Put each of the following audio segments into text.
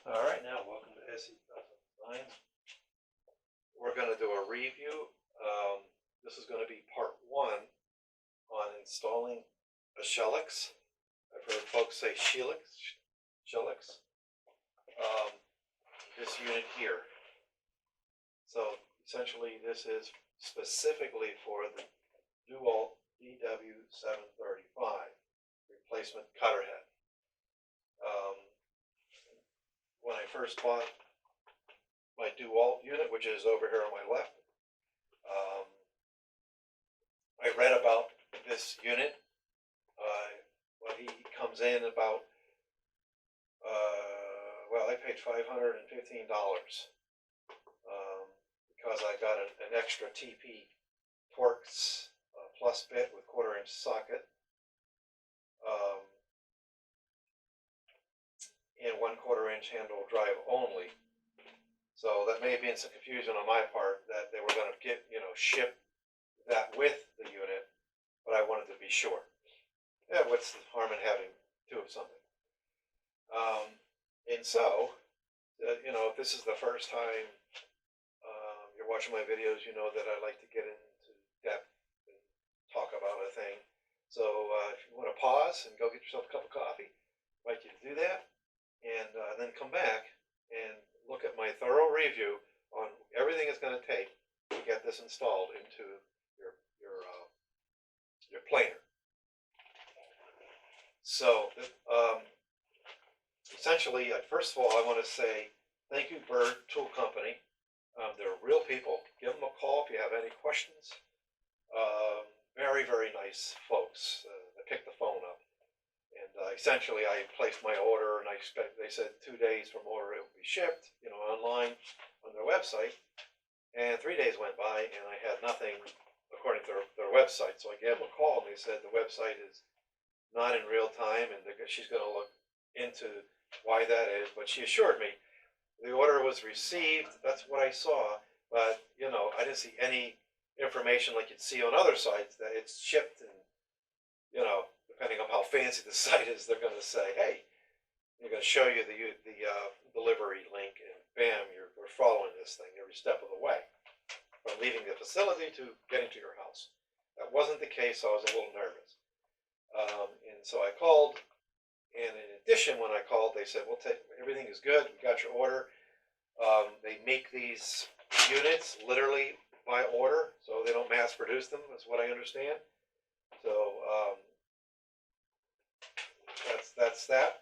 All right, now welcome to SHELIX. We're going to do a review. This is going to be part one on installing a SHELIX. I've heard folks say SHELIX. This unit here. So essentially, this is specifically for the DeWalt DW-735 replacement cutter head. When I first bought my DeWalt unit, which is over here on my left, I read about this unit. Well, he comes in about, well, I paid $515 because I got an extra TP Torx plus bit with 1/4-inch socket. And 1/4-inch handle drive only. So that may have been some confusion on my part that they were going to ship that with the unit, but I wanted to be sure. Yeah, what's the harm in having two of something? And so, if this is the first time you're watching my videos, you know that I like to get into depth and talk about a thing. So if you want to pause and go get yourself a cup of coffee, I'd like you to do that. And then come back and look at my thorough review on everything it's going to take to get this installed into your planer. So essentially, first of all, I want to say thank you, Bird Tool Company. They're real people. Give them a call if you have any questions. Very, very nice folks. They pick the phone up. And essentially, I placed my order, and they said 2 days from order it would be shipped, online on their website. And 3 days went by, and I had nothing according to their website. So I gave them a call, and they said the website is not in real time, and she's going to look into why that is. But she assured me the order was received. That's what I saw, but I didn't see any information like you'd see on other sites that it's shipped, and depending on how fancy the site is, they're going to say, hey, they're going to show you the delivery link, and bam, we're following this thing every step of the way, from leaving the facility to getting to your house. That wasn't the case, so I was a little nervous. And so I called, and in addition, when I called, they said, well, everything is good, we got your order. They make these units literally by order, so they don't mass produce them, is what I understand. So that's that.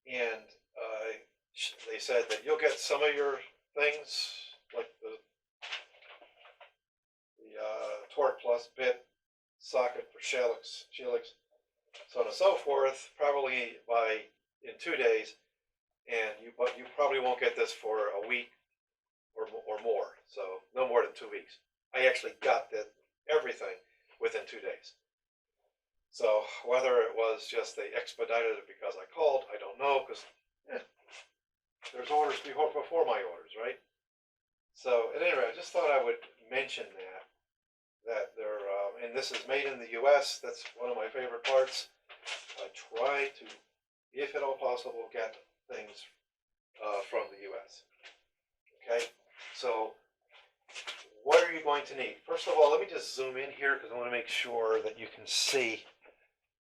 And they said that you'll get some of your things, like the Torque Plus bit socket for SHELIX, so on and so forth, probably in 2 days. And but you probably won't get this for a week or more, so no more than 2 weeks. I actually got everything within 2 days. So whether it was just they expedited it because I called, I don't know, because there's orders before my orders, right? So at any rate, I just thought I would mention that they're, and this is made in the U.S. That's one of my favorite parts. I try to, if at all possible, get things from the U.S. Okay, so what are you going to need? First of all, let me just zoom in here because I want to make sure that you can see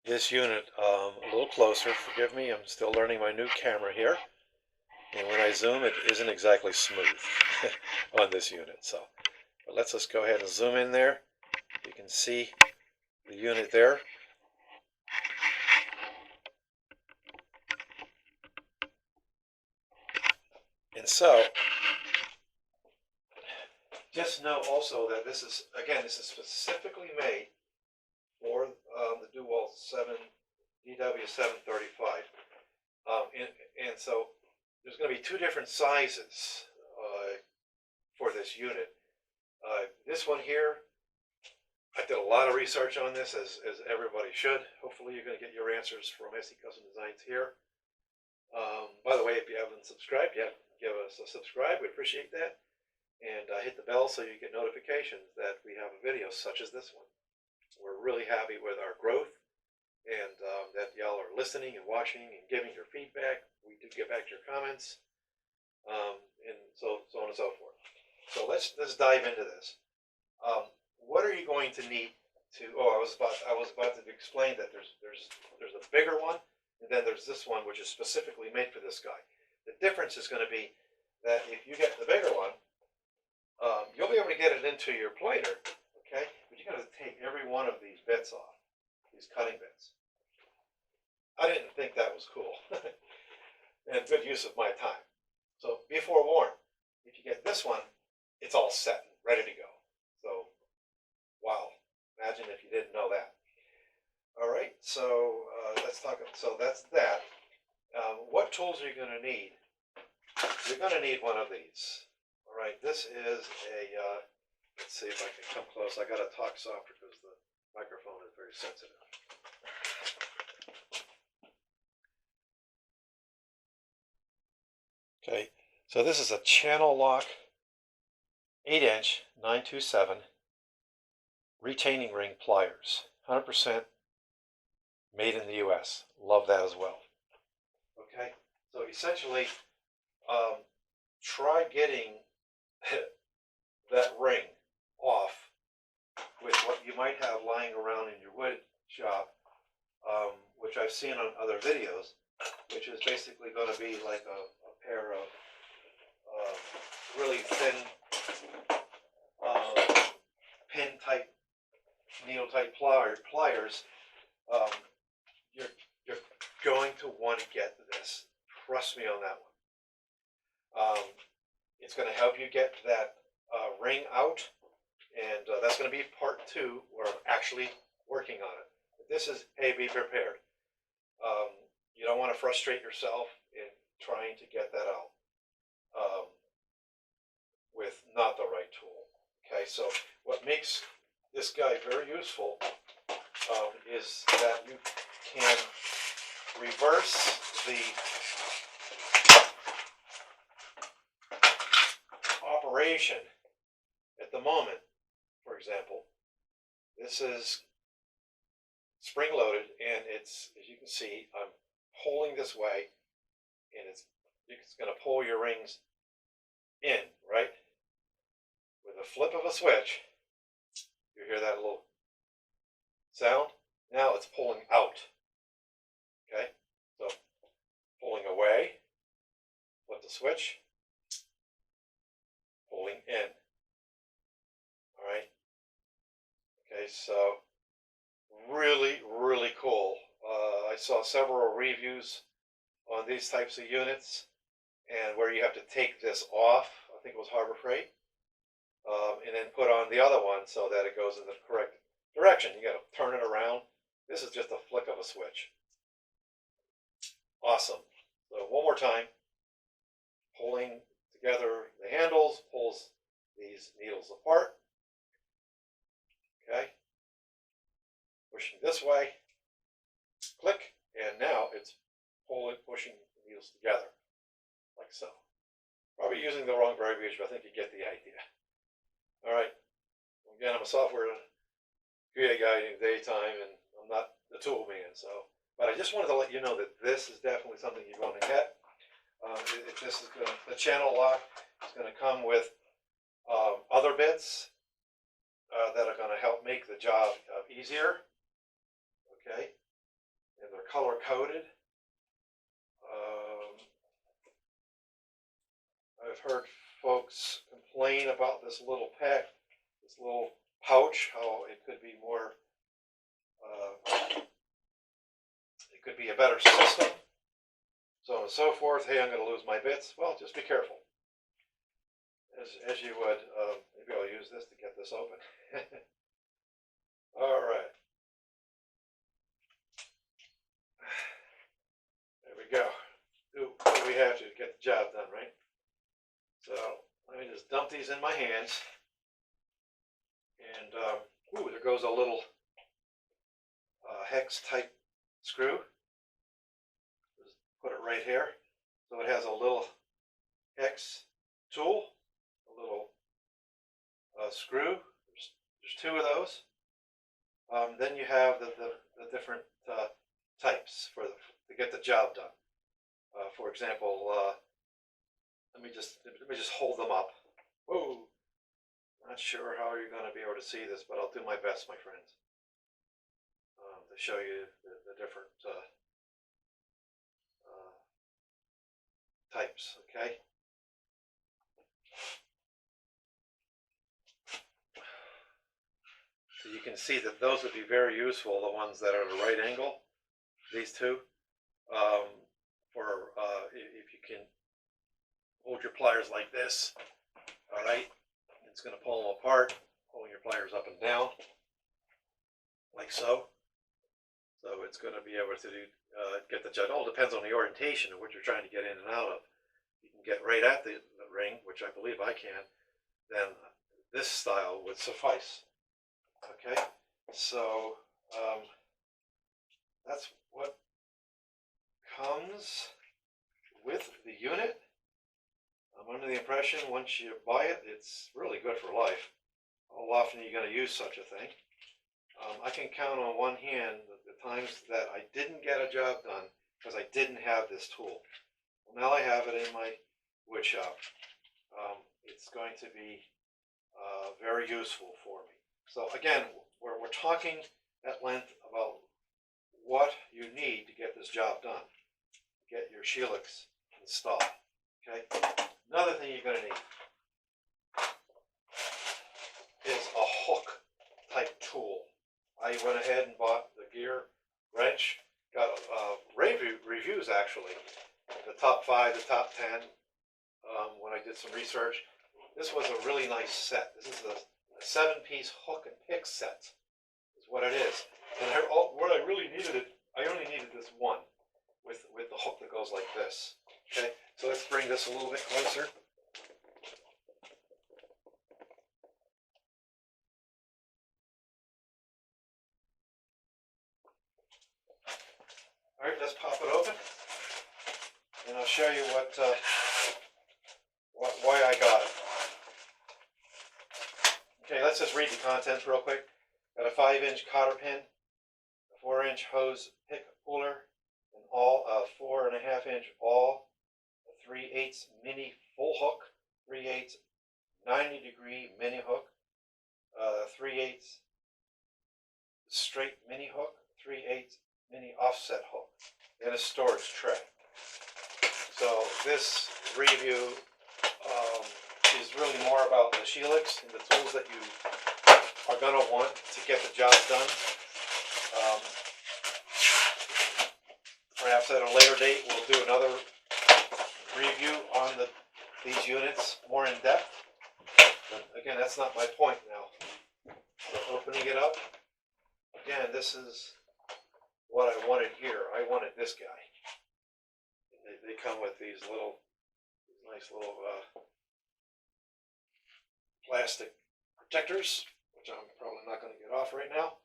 this unit a little closer. Forgive me, I'm still learning my new camera here. And when I zoom, it isn't exactly smooth on this unit. So but let's just go ahead and zoom in there. You can see the unit there. And so, just know also that this is specifically made for the DeWalt DW-735. And so there's going to be 2 different sizes for this unit. This one here, I did a lot of research on this, as everybody should. Hopefully you're going to get your answers from SE Custom Designs here. By the way, if you haven't subscribed yet, give us a subscribe. We appreciate that. And hit the bell so you get notifications that we have a video such as this one. We're really happy with our growth, and that y'all are listening and watching and giving your feedback. We do get back to your comments. and so on and so forth. So let's dive into this. What are you going to need to? Oh, I was about to explain that there's a bigger one, and then there's this one which is specifically made for this guy. The difference is going to be that if you get the bigger one, you'll be able to get it into your plater, okay? But you got to take every one of these bits off, these cutting bits. I didn't think that was cool, and good use of my time. So be forewarned, if you get this one, it's all set and ready to go. So, wow, imagine if you didn't know that. All right, so let's talk. So that's that. What tools are you going to need? You're going to need one of these. All right, this is a, let's see if I can come close. I got to talk softer because the microphone is very sensitive. Okay, so this is a channel lock 8-inch 927 retaining ring pliers, 100% made in the US. Love that as well. Okay, so essentially, try getting that ring off with what you might have lying around in your wood shop, which I've seen on other videos, which is basically going to be like a pair of really thin pin type, needle type pliers. You're going to want to get this. Trust me on that one. It's going to help you get that ring out, and that's going to be part 2 where I'm actually working on it. But this is, hey, be prepared. You don't want to frustrate yourself in trying to get that out with not the right tool. Okay, so what makes this guy very useful is that you can reverse the operation at the moment. For example, this is spring loaded, and it's, as you can see, I'm pulling this way, and it's going to pull your rings in, right? With a flip of a switch, you hear that little sound? Now it's pulling out. Okay, so pulling away, flip the switch, pulling in. All right. Okay, so really, really cool. I saw several reviews on these types of units, and where you have to take this off, I think it was Harbor Freight, and then put on the other one so that it goes in the correct direction. You got to turn it around. This is just a flick of a switch. Awesome. So one more time, pulling together the handles pulls these needles apart. Okay, pushing this way, click, and now it's pushing the needles together, like so. Probably using the wrong verbiage, but I think you get the idea. All right, again, I'm a software QA guy in the daytime, and I'm not the tool man, so, but I just wanted to let you know that this is definitely something you're going to get. This is the channel lock is going to come with other bits that are going to help make the job easier. Okay, and they're color coded. I've heard folks complain about this little pack, this little pouch, how it could be more, it could be a better system, so on and so forth. Hey, I'm going to lose my bits. Well, just be careful. As you would, maybe I'll use this to get this open. All right. There we go. Do what we have to get the job done, right? So let me just dump these in my hands. And, ooh, there goes a little hex type screw. Just put it right here. So it has a little hex tool, a little screw. There's 2 of those. Then you have the different types to get the job done. For example, let me just hold them up. Whoa, not sure how you're going to be able to see this, but I'll do my best, my friends, to show you the different types. Okay. So you can see that those would be very useful, the ones that are at a right angle, these two, for if you can hold your pliers like this, all right, it's going to pull them apart, pulling your pliers up and down, like so. So it's going to be able to do, get the jet. It all depends on the orientation of what you're trying to get in and out of. You can get right at the ring, which I believe I can, then this style would suffice. Okay, so that's what comes with the unit. I'm under the impression once you buy it, it's really good for life. How often are you going to use such a thing? I can count on one hand the times that I didn't get a job done because I didn't have this tool. Well, now I have it in my wood shop. It's going to be very useful for me. So again, we're talking at length about what you need to get this job done. Get your SHELIX installed. Okay. Another thing you're going to need is a hook type tool. I went ahead and bought the gear wrench. Got reviews actually. The top 5, the top 10. When I did some research, this was a really nice set. This is a 7-piece hook and pick set. Is what it is. And what I really needed it. I only needed this one with the hook that goes like this. Okay. So let's bring this a little bit closer. All right, let's pop it open, and I'll show you why I got it. Okay, let's just read the contents real quick. Got a 5-inch cotter pin, a 4-inch hose pick puller, an 4.5-inch awl, a 3/8 mini full hook, 3/8 90-degree mini hook, 3/8 straight mini hook, 3/8 mini offset hook, and a storage tray. So this review is really more about the SHELIX and the tools that you are going to want to get the job done. Perhaps at a later date we'll do another review on these units more in depth. But again, that's not my point now. So opening it up, again, this is what I wanted here. I wanted this guy. They come with these nice little plastic protectors, which I'm probably not going to get off right now.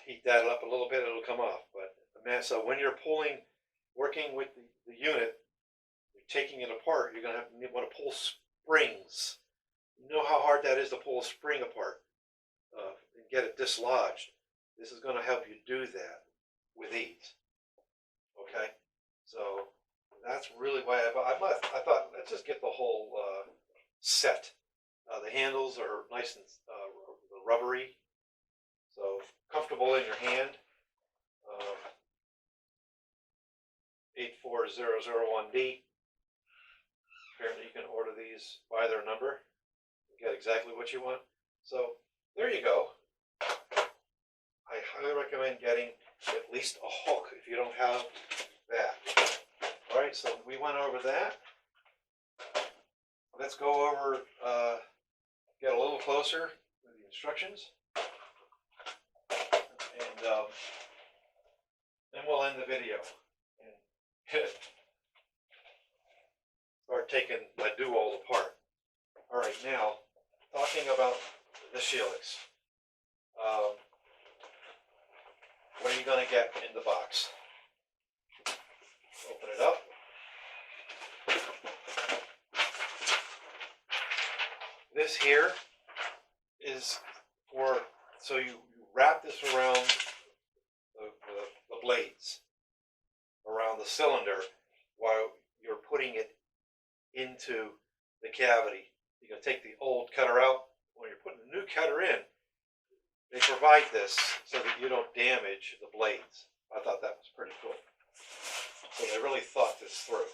Heat that up a little bit, it'll come off. But man, so when you're working with the unit, you're taking it apart, you're going to want to pull springs. You know how hard that is to pull a spring apart and get it dislodged. This is going to help you do that with ease. Okay, so that's really why I thought let's just get the whole set. The handles are nice and rubbery, so comfortable in your hand. 84001D. Apparently you can order these by their number and get exactly what you want. So there you go. I highly recommend getting at least a hook if you don't have that. All right, so we went over that. Let's go over, get a little closer with the instructions, and then we'll end the video and start taking my DeWalt apart. All right, now talking about the SHELIX. What are you going to get in the box? Open it up. This here is so you wrap this around the blades, around the cylinder, while you're putting it into the cavity. You're going to take the old cutter out. When you're putting the new cutter in, they provide this so that you don't damage the blades. I thought that was pretty cool. So they really thought this through.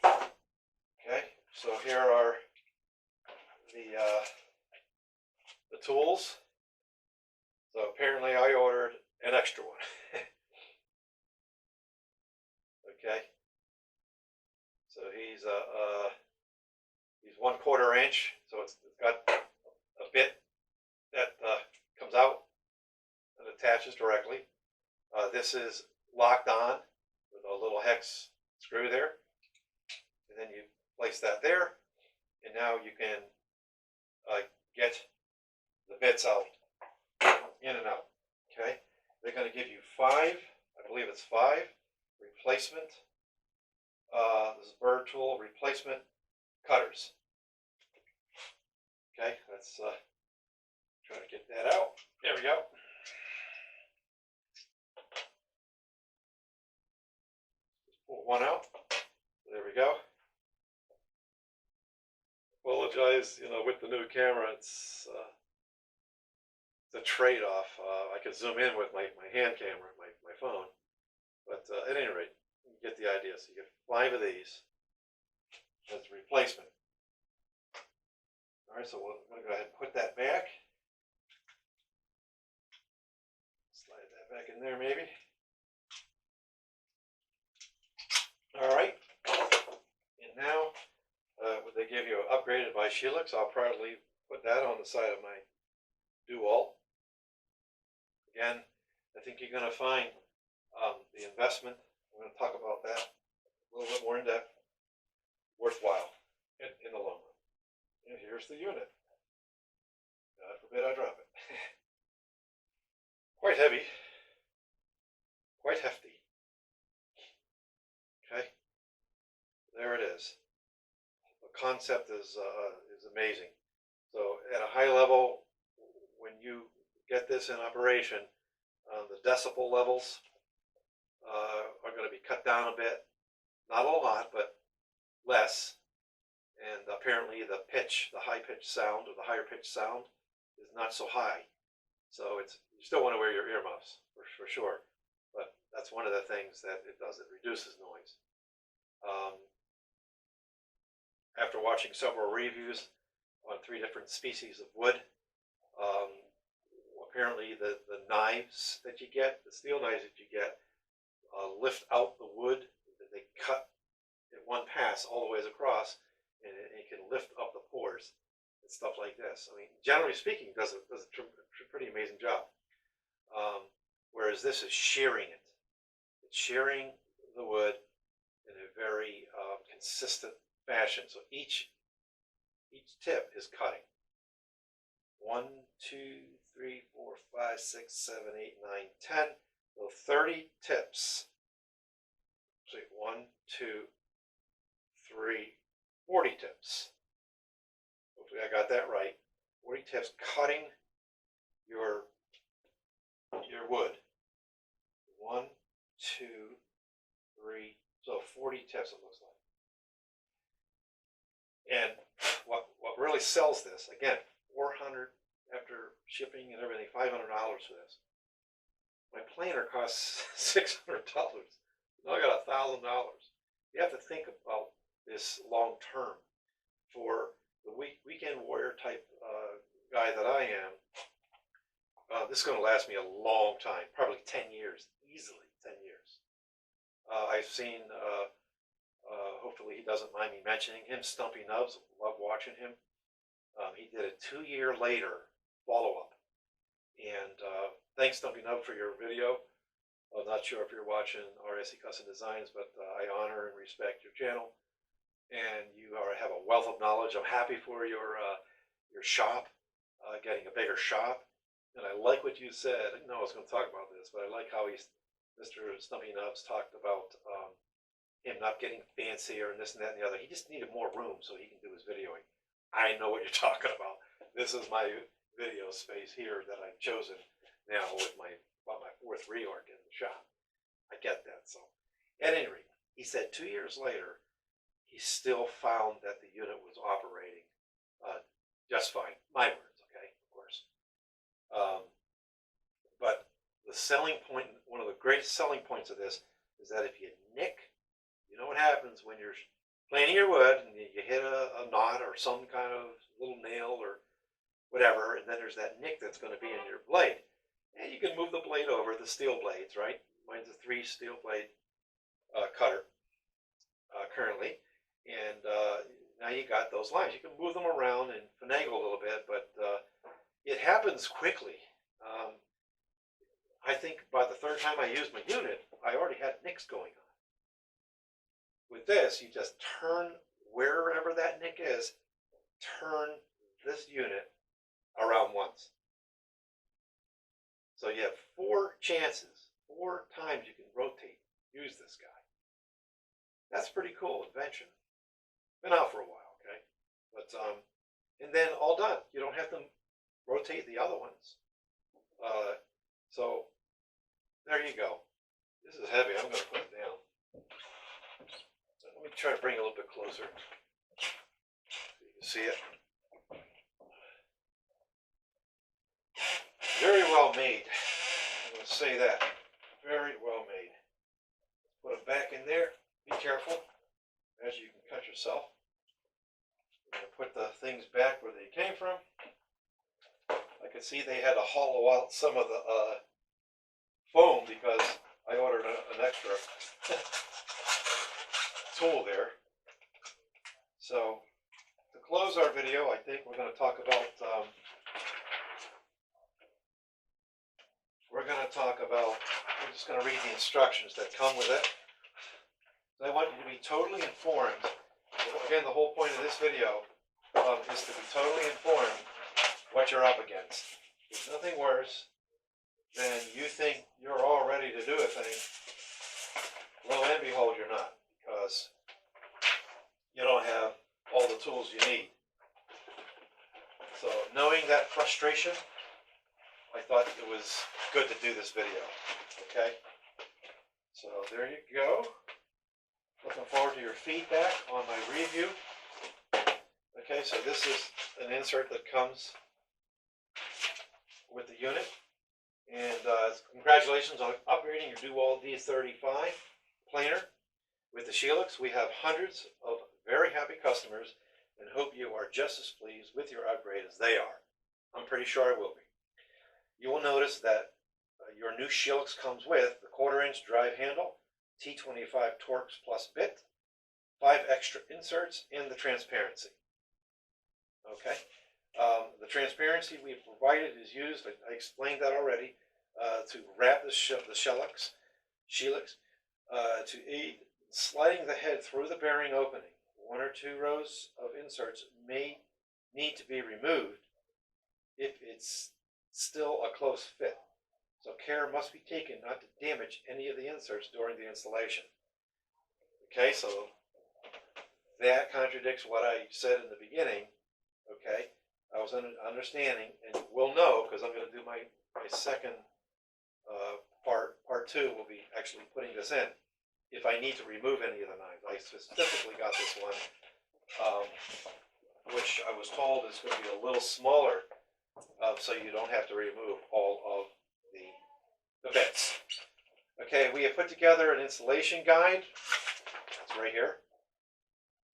Okay, so here are the tools. So apparently I ordered an extra one. Okay, so he's 1/4 inch, so it's got a bit that comes out and attaches directly. This is locked on with a little hex screw there, and then you place that there, and now you can get the bits out, in and out. Okay, they're going to give you 5, I believe it's 5 replacement. This is bird tool replacement cutters. Okay, let's try to get that out. There we go. Just pull one out. There we go. Apologize, with the new camera, it's a trade-off. I could zoom in with my hand camera, my phone, but at any rate, you get the idea. So you get 5 of these as a replacement. All right, so we're going to go ahead and put that back. Slide that back in there, maybe. All right, and now they give you upgraded by SHELIX. I'll probably put that on the side of my DeWalt. Again, I think you're going to find the investment, I'm going to talk about that a little bit more in depth, worthwhile in the long run. And here's the unit. God forbid I drop it. Quite heavy, quite hefty. Okay, there it is. The concept is amazing. So at a high level, when you get this in operation, the decibel levels are going to be cut down a bit. Not a lot, but less. And apparently the pitch, the high-pitched sound, or the higher-pitched sound, is not so high. So you still want to wear your earmuffs, for sure. But that's one of the things that it does. It reduces noise. After watching several reviews on 3 different species of wood, apparently the knives that you get, the steel knives that you get, lift out the wood. They cut in one pass all the ways across, and it can lift up the pores and stuff like this. I mean, generally speaking, it does a pretty amazing job. Whereas this is shearing it. It's shearing the wood in a very consistent fashion. So each tip is cutting. 1, 2, 3, 4, 5, 6, 7, 8, 9, 10. So 30 tips. So 1, 2, 3, 40 tips. Hopefully I got that right. 40 tips cutting your wood. 1, 2, 3, so 40 tips it looks like. And what really sells this, again, $400 after shipping and everything, $500 for this. My planer costs $600. Now I got $1,000. You have to think about this long term. For the weekend warrior type guy that I am, this is going to last me a long time, probably 10 years, easily 10 years. I've seen, hopefully he doesn't mind me mentioning him, Stumpy Nubs, love watching him. He did a 2-year later follow-up. And thanks, Stumpy Nub, for your video. I'm not sure if you're watching RSC Custom Designs, but I honor and respect your channel. And you have a wealth of knowledge. I'm happy for your shop, getting a bigger shop. And I like what you said. I didn't know I was going to talk about this, but I like how Mr. Stumpy Nubs talked about him not getting fancier and this and that and the other. He just needed more room so he can do his videoing. I know what you're talking about. This is my video space here that I've chosen now with my 4th reorg in the shop. I get that. So at any rate, he said 2 years later, he still found that the unit was operating just fine. My words, okay, of course. But the selling point, one of the greatest selling points of this is that if you nick, you know what happens when you're planing your wood and you hit a knot or some kind of little nail or whatever, and then there's that nick that's going to be in your blade. And you can move the blade over, the steel blades, right? Mine's a 3 steel blade cutter currently. And now you got those lines. You can move them around and finagle a little bit, but it happens quickly. I think by the 3rd time I used my unit, I already had nicks going on. With this, you just turn wherever that nick is, turn this unit around once. So you have 4 chances, 4 times you can rotate, use this guy. That's a pretty cool invention. Been out for a while, okay? But, and then all done. You don't have to rotate the other ones. So, there you go. This is heavy. I'm going to put it down. So let me try to bring it a little bit closer so you can see it. Very well made. I'm going to say that. Very well made. Put it back in there. Be careful, as you can cut yourself. I'm going to put the things back where they came from. I could see they had to hollow out some of the foam because I ordered an extra tool there. So, to close our video, I think we're going to talk about we're just going to read the instructions that come with it. I want you to be totally informed. Again, the whole point of this video is to be totally informed what you're up against. There's nothing worse than you think you're all ready to do a thing. Lo and behold, you're not, because you don't have all the tools you need. So knowing that frustration, I thought it was good to do this video. Okay? So there you go. Looking forward to your feedback on my review. Okay, so this is an insert that comes with the unit. And congratulations on upgrading your DeWalt DW-735 planer with the SHELIX. We have hundreds of very happy customers and hope you are just as pleased with your upgrade as they are. I'm pretty sure I will be. You will notice that your new SHELIX comes with the 1/4-inch drive handle, T25 Torx plus bit, 5 extra inserts, and the transparency. Okay, the transparency we've provided is used, I explained that already, to wrap the SHELIX to aid sliding the head through the bearing opening. 1 or 2 rows of inserts may need to be removed if it's still a close fit. So care must be taken not to damage any of the inserts during the installation. Okay, so that contradicts what I said in the beginning. Okay, I was understanding, and we'll know because I'm going to do my second part 2 will be actually putting this in. If I need to remove any of the knives, I specifically got this one, which I was told is going to be a little smaller, so you don't have to remove all of the bits. Okay, we have put together an installation guide. It's right here.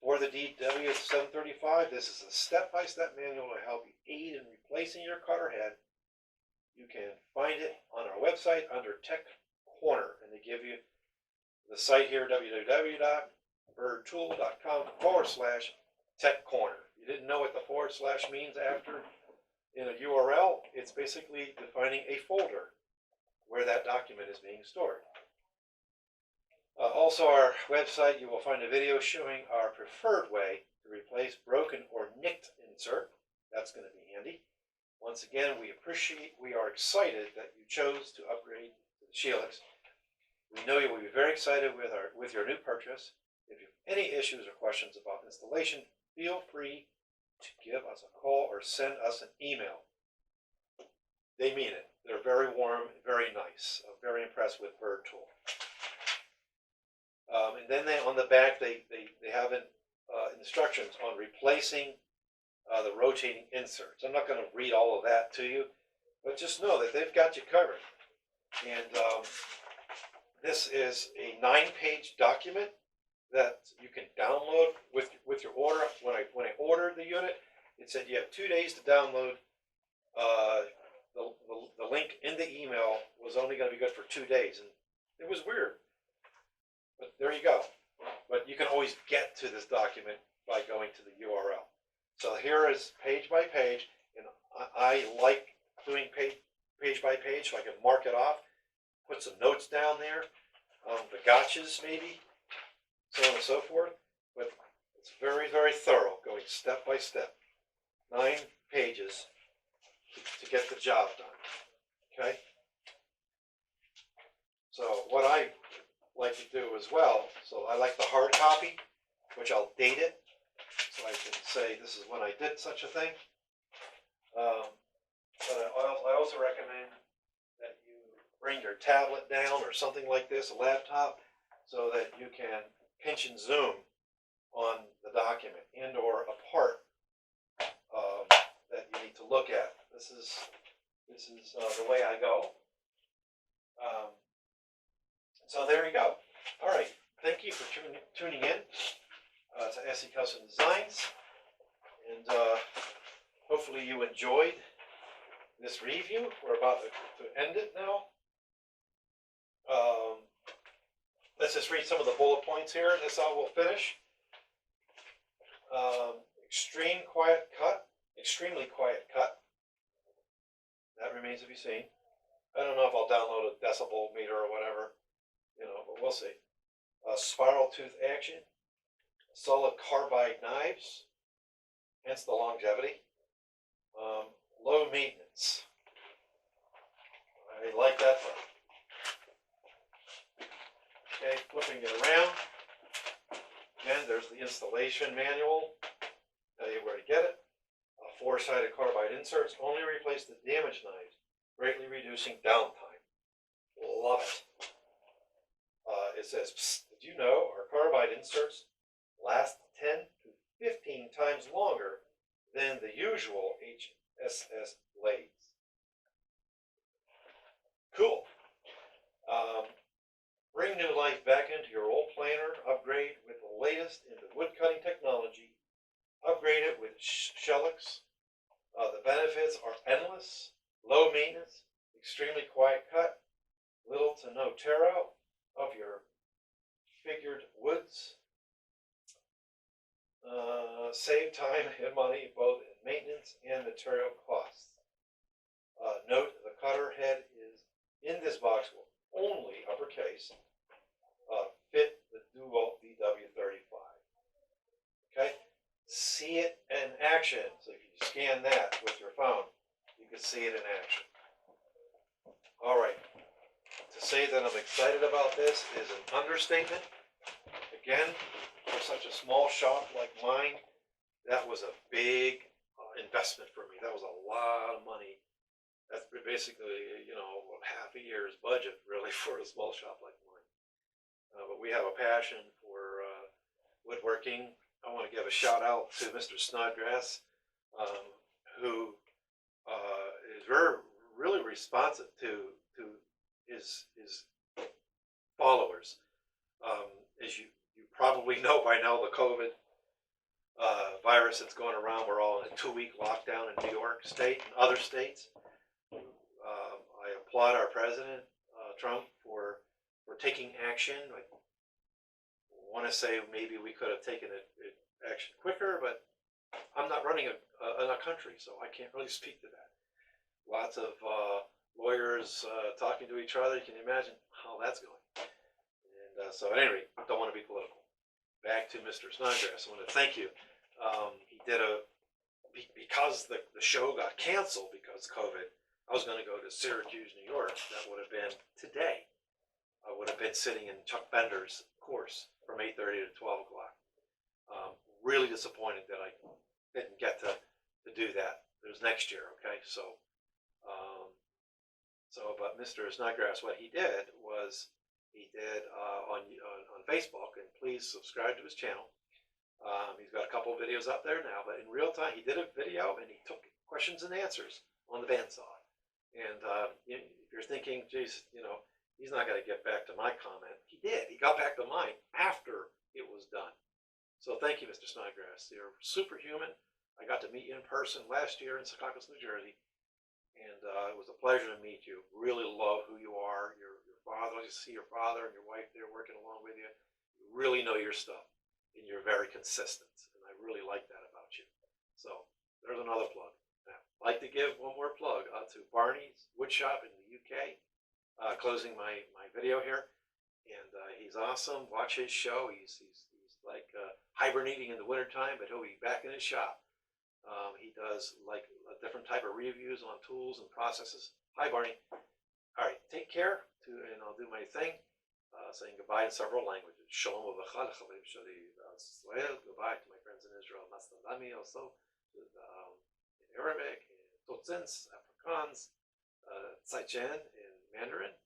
For the DW-735, this is a step-by-step manual to help you aid in replacing your cutter head. You can find it on our website under Tech Corner, and they give you the site here, www.birdtool.com/Tech Corner. You didn't know what the / means after in a URL, it's basically defining a folder where that document is being stored. Also, our website, you will find a video showing our preferred way to replace broken or nicked insert. That's going to be handy. Once again, we are excited that you chose to upgrade to the SHELIX. We know you will be very excited with your new purchase. If you have any issues or questions about installation, feel free to give us a call or send us an email. They mean it. They're very warm, very nice. I'm very impressed with Bird Tool. And then on the back, they have instructions on replacing the rotating inserts. I'm not going to read all of that to you, but just know that they've got you covered. And this is a 9-page document that you can download with your order. When I ordered the unit, it said you have 2 days to download. The link in the email was only going to be good for 2 days, and it was weird. But there you go. But you can always get to this document by going to the URL. So here is page by page, and I like doing page by page so I can mark it off, put some notes down there, the gotchas maybe, so on and so forth. But it's very, very thorough, going step by step. 9 pages to get the job done. Okay? So what I like to do as well, so I like the hard copy, which I'll date it, so I can say this is when I did such a thing. But I also recommend that you bring your tablet down or something like this, a laptop, so that you can pinch and zoom on the document and or a part that you need to look at. This is the way I go. So there you go. All right. Thank you for tuning in to SE Custom Designs, and hopefully you enjoyed this review. We're about to end it now. Let's just read some of the bullet points here. That's how we'll finish. Extremely quiet cut. That remains to be seen. I don't know if I'll download a decibel meter or whatever, but we'll see. Spiral tooth action, solid carbide knives, hence the longevity. Low maintenance. I like that part. Okay, flipping it around. Again, there's the installation manual. Tell you where to get it. 4-sided carbide inserts only replace the damaged knives, greatly reducing downtime. Love it. It says, did you know our carbide inserts last 10 to 15 times longer than the usual HSS blades? Cool. Bring new life back into your old planer. Upgrade with the latest in the wood cutting technology. Upgrade it with SHELIX. The benefits are endless. Low maintenance, extremely quiet cut, little to no tear out of your figured woods. Save time and money both in maintenance and material costs. Note the cutter head is in this box will only uppercase fit the DeWalt DW-735. Okay, see it in action. So if you scan that with your phone, you can see it in action. All right. To say that I'm excited about this is an understatement. Again, for such a small shop like mine, that was a big investment for me. That was a lot of money. That's basically, half a year's budget really for a small shop like mine. But we have a passion for woodworking. I want to give a shout out to Mr. Snodgrass, who is really responsive to his followers. As you probably know by now, the COVID virus that's going around, we're all in a 2-week lockdown in New York State and other states. I applaud our president, Trump, for taking action. I want to say maybe we could have taken action quicker, but I'm not running a country, so I can't really speak to that. Lots of lawyers talking to each other. You can imagine how that's going. And so at any rate, I don't want to be political. Back to Mr. Snodgrass. I want to thank you. He did because the show got canceled because of COVID, I was going to go to Syracuse, New York. That would have been today. I would have been sitting in Chuck Bender's course from 8:30 to 12 o'clock. Really disappointed that I didn't get to do that. It was next year, okay? But Mr. Snodgrass, what he did was he did on Facebook, and please subscribe to his channel. He's got a couple of videos up there now, but in real time, he did a video and he took questions and answers on the bandsaw. And if you're thinking, geez, he's not going to get back to my comment, he did. He got back to mine after it was done. So thank you, Mr. Snodgrass. You're superhuman. I got to meet you in person last year in Secaucus, New Jersey, and it was a pleasure to meet you. Really love who you are. Your father, I just see your father and your wife there working along with you. You really know your stuff, and you're very consistent, and I really like that about you. So there's another plug. Now, I'd like to give one more plug to Barney's Woodshop in the UK, closing my video here, and he's awesome. Watch his show. He's like hibernating in the wintertime, but he'll be back in his shop. He does like a different type of reviews on tools and processes. Hi, Barney. All right, take care, and I'll do my thing, saying goodbye in several languages. Shalom aleichem, goodbye to my friends in Israel. Masalami also, in Arabic, in Totzins, Afrikaans, Tsaichan in Mandarin,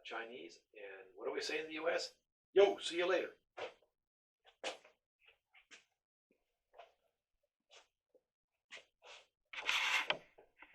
Chinese, and what do we say in the U.S.? Yo, see you later.